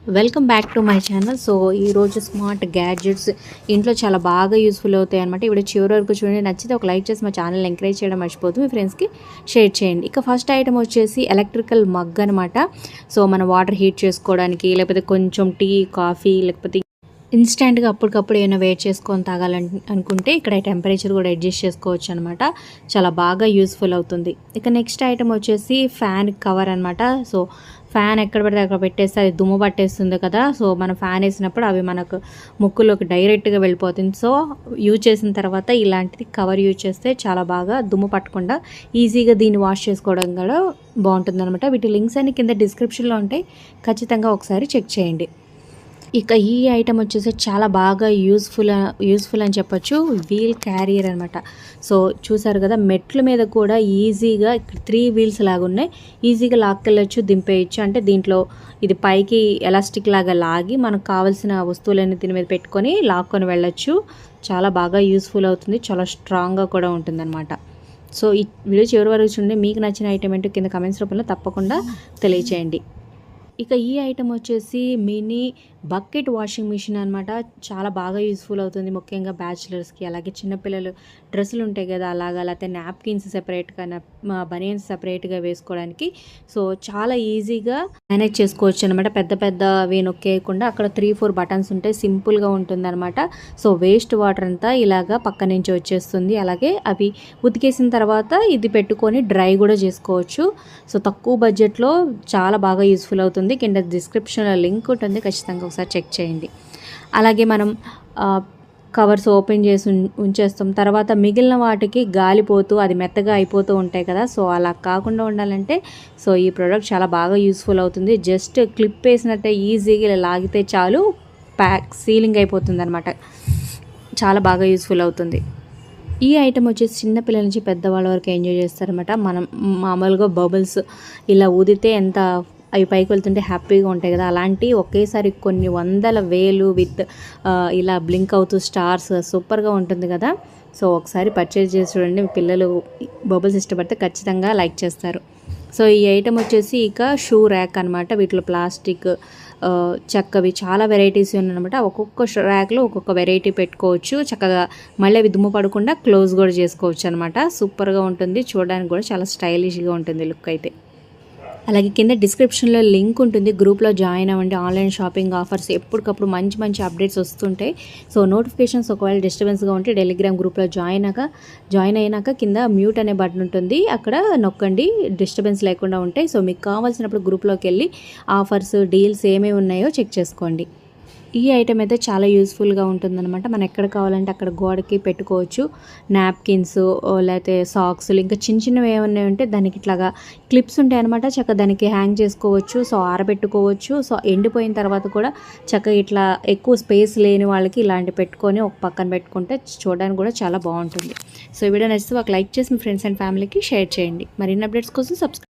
Welcome back to my channel. So ఈరోజు smart gadgets ఇంట్లో చాలా బాగా యూస్ఫుల్ అవుతాయి అనమాట. ఇప్పుడు చివరి వరకు చూడండి. నచ్చితే ఒక లైక్ చేసి మా ఛానల్ ఎంకరేజ్ చేయడం మర్చిపోతూ మీ ఫ్రెండ్స్కి షేర్ చేయండి. ఇక ఫస్ట్ ఐటమ్ వచ్చేసి ఎలక్ట్రికల్ మగ్ అనమాట. సో మనం వాటర్ హీట్ చేసుకోవడానికి, లేకపోతే కొంచెం టీ, కాఫీ, లేకపోతే ఇన్స్టెంట్గా అప్పటికప్పుడు ఏమైనా వెయిట్ చేసుకొని తాగాలని అనుకుంటే ఇక్కడ టెంపరేచర్ కూడా అడ్జస్ట్ చేసుకోవచ్చు అనమాట. చాలా బాగా యూస్ఫుల్ అవుతుంది. ఇక నెక్స్ట్ ఐటమ్ వచ్చేసి ఫ్యాన్ కవర్ అనమాట. సో ఫ్యాన్ ఎక్కడ పడితే అక్కడ పెట్టేస్తే అది దుమ్ము పట్టేస్తుంది కదా. సో మనం ఫ్యాన్ వేసినప్పుడు అవి మనకు ముక్కులోకి డైరెక్ట్గా వెళ్ళిపోతుంది. సో యూజ్ చేసిన తర్వాత ఇలాంటిది కవర్ యూజ్ చేస్తే చాలా బాగా దుమ్ము పట్టకుండా ఈజీగా దీన్ని వాష్ చేసుకోవడం కూడా బాగుంటుంది అనమాట. వీటి లింక్స్ అన్ని కింద డిస్క్రిప్షన్లో ఉంటాయి, ఖచ్చితంగా ఒకసారి చెక్ చేయండి. ఇక ఈ ఐటమ్ వచ్చేసి చాలా బాగా యూస్ఫుల్ అని చెప్పొచ్చు. వీల్ క్యారియర్ అనమాట. సో చూసారు కదా, మెట్ల మీద కూడా ఈజీగా ఇక్కడ 3 వీల్స్ లాగా ఉన్నాయి. ఈజీగా లాక్కెళ్ళచ్చు, దింపేయచ్చు. అంటే దీంట్లో ఇది పైకి ఎలాస్టిక్ లాగా లాగి మనకు కావాల్సిన వస్తువులన్నీ దీని మీద పెట్టుకొని లాక్కొని వెళ్ళొచ్చు. చాలా బాగా యూస్ఫుల్ అవుతుంది. చాలా స్ట్రాంగ్గా కూడా ఉంటుందన్నమాట. సో ఈ వీడియో చివరి వరకు చూడండి. మీకు నచ్చిన ఐటమ్ ఏంటో కింద కమెంట్స్ రూపంలో తప్పకుండా తెలియచేయండి. ఇక ఈ ఐటమ్ వచ్చేసి మినీ బకెట్ వాషింగ్ మిషన్ అనమాట. చాలా బాగా యూస్ఫుల్ అవుతుంది, ముఖ్యంగా బ్యాచిలర్స్కి. అలాగే చిన్నపిల్లలు డ్రెస్సులు ఉంటాయి కదా, అలాగా, లేకపోతే నాప్కిన్స్ సెపరేట్గా, బనియన్స్ సెపరేట్గా వేసుకోవడానికి. సో చాలా ఈజీగా మేనేజ్ చేసుకోవచ్చు అనమాట. పెద్ద పెద్దవి నొక్కేయకుండా అక్కడ 3-4 బటన్స్ ఉంటాయి. సింపుల్గా ఉంటుంది అనమాట. సో వేస్ట్ వాటర్ అంతా ఇలాగా పక్క నుంచి వచ్చేస్తుంది. అలాగే అవి ఉతికేసిన తర్వాత ఇది పెట్టుకొని డ్రై కూడా చేసుకోవచ్చు. సో తక్కువ బడ్జెట్లో చాలా బాగా యూస్ఫుల్ అవుతుంది. కింద డిస్క్రిప్షన్లో లింక్ ఉంటుంది, ఖచ్చితంగా ఒకసారి చెక్ చేయండి. అలాగే మనం కవర్స్ ఓపెన్ చేసి ఉంచేస్తాం. తర్వాత మిగిలిన వాటికి గాలిపోతూ అది మెత్తగా అయిపోతూ ఉంటాయి కదా. సో అలా కాకుండా ఉండాలంటే సో ఈ ప్రోడక్ట్ చాలా బాగా యూస్ఫుల్ అవుతుంది. జస్ట్ క్లిప్ వేసినట్టే ఈజీగా ఇలా లాగితే చాలు, సీలింగ్ అయిపోతుంది అనమాట. చాలా బాగా యూస్ఫుల్ అవుతుంది. ఈ ఐటమ్ వచ్చేసి చిన్నపిల్లల నుంచి పెద్దవాళ్ళ వరకు ఎంజాయ్ చేస్తారనమాట. మనం మామూలుగా బబుల్స్ ఇలా ఊదితే ఎంత అవి పైకి వెళ్తుంటే హ్యాపీగా ఉంటాయి కదా, అలాంటి ఒకేసారి కొన్ని వందల వేలు విత్ ఇలా బ్లింక్ అవుతూ స్టార్స్ సూపర్గా ఉంటుంది కదా. సో ఒకసారి పర్చేజ్ చేసి చూడండి. మీ పిల్లలు బబుల్స్ ఇష్టపడితే ఖచ్చితంగా లైక్ చేస్తారు. సో ఈ ఐటమ్ వచ్చేసి ఇక షూ ర్యాక్ అనమాట. వీటిలో ప్లాస్టిక్, చెక్కవి చాలా వెరైటీస్ ఉన్నాయన్నమాట. ఒక్కొక్క ర్యాక్లో ఒక్కొక్క వెరైటీ పెట్టుకోవచ్చు. చక్కగా మళ్ళీ అవి దుమ్ము పడకుండా క్లోజ్ కూడా చేసుకోవచ్చు అనమాట. సూపర్గా ఉంటుంది, చూడడానికి కూడా చాలా స్టైలిష్గా ఉంటుంది లుక్ అయితే. అలాగే కింద డిస్క్రిప్షన్లో లింక్ ఉంటుంది, గ్రూప్లో జాయిన్ అవ్వండి. ఆన్లైన్ షాపింగ్ ఆఫర్స్ ఎప్పటికప్పుడు మంచి మంచి అప్డేట్స్ వస్తుంటాయి. సో నోటిఫికేషన్స్ ఒకవేళ డిస్టర్బెన్స్గా ఉంటే టెలిగ్రామ్ గ్రూప్లో జాయిన్ అయినాక కింద మ్యూట్ అనే బటన్ ఉంటుంది, అక్కడ నొక్కండి, డిస్టర్బెన్స్ లేకుండా ఉంటాయి. సో మీకు కావాల్సినప్పుడు గ్రూప్లోకి వెళ్ళి ఆఫర్స్, డీల్స్ ఏమేమి ఉన్నాయో చెక్ చేసుకోండి. ఈ ఐటమ్ అయితే చాలా యూస్ఫుల్గా ఉంటుందన్నమాట. మనం ఎక్కడ కావాలంటే అక్కడ గోడకి పెట్టుకోవచ్చు. నాప్కిన్స్, లేకపోతే సాక్స్లు, ఇంకా చిన్న చిన్నవి ఏమన్నా ఉంటే దానికి ఇట్లాగా క్లిప్స్ ఉంటాయి అనమాట. చక్కగా దానికి హ్యాంగ్ చేసుకోవచ్చు. సో ఆరబెట్టుకోవచ్చు. సో ఎండిపోయిన తర్వాత కూడా చక్కగా ఇట్లా ఎక్కువ స్పేస్ లేని వాళ్ళకి ఇలాంటి పెట్టుకొని ఒక పక్కన పెట్టుకుంటే చూడడానికి కూడా చాలా బాగుంటుంది. సో ఈ వీడియో నచ్చితే ఒక లైక్ చేసి మీ ఫ్రెండ్స్ అండ్ ఫ్యామిలీకి షేర్ చేయండి. మరిన్ని అప్డేట్స్ కోసం సబ్స్క్రైబ్